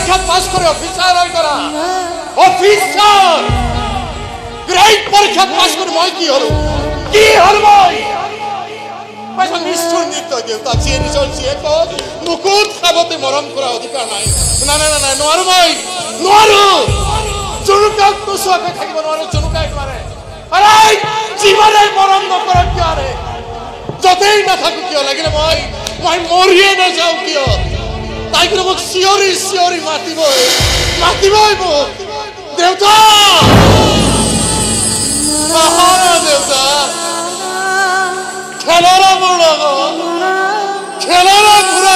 পৰীক্ষাত পাছ কৰি অফিচাৰ হৈ কৰা অফিচাৰ গ্ৰেড পৰীক্ষাত পাছ কৰি মই কি হলো মই নিষ্ঠুৰ নিৰ্দয় দেউতা যিয়ে নিজৰ জীয়েকক মুকুট খাবতে মৰম কৰা অধিকাৰ নাই নাই নোৱাৰো মই নোৱাৰো জনুকাক নোচোৱাকৈ থাকিব নোৱাৰো জনুকাই নোৱাৰে জীৱনে মৰম নকৰা কিয় যতেই নাথাকো কিয় লাগিলে মই মৰিয়ে নাযাওঁ কিয় তাই কিন্তু মোক চিঞৰি চিঞৰি মাতিবই মোক দেউতা দেউতা খেলাৰা মোৰ লগত খেলাৰা ঘূৰা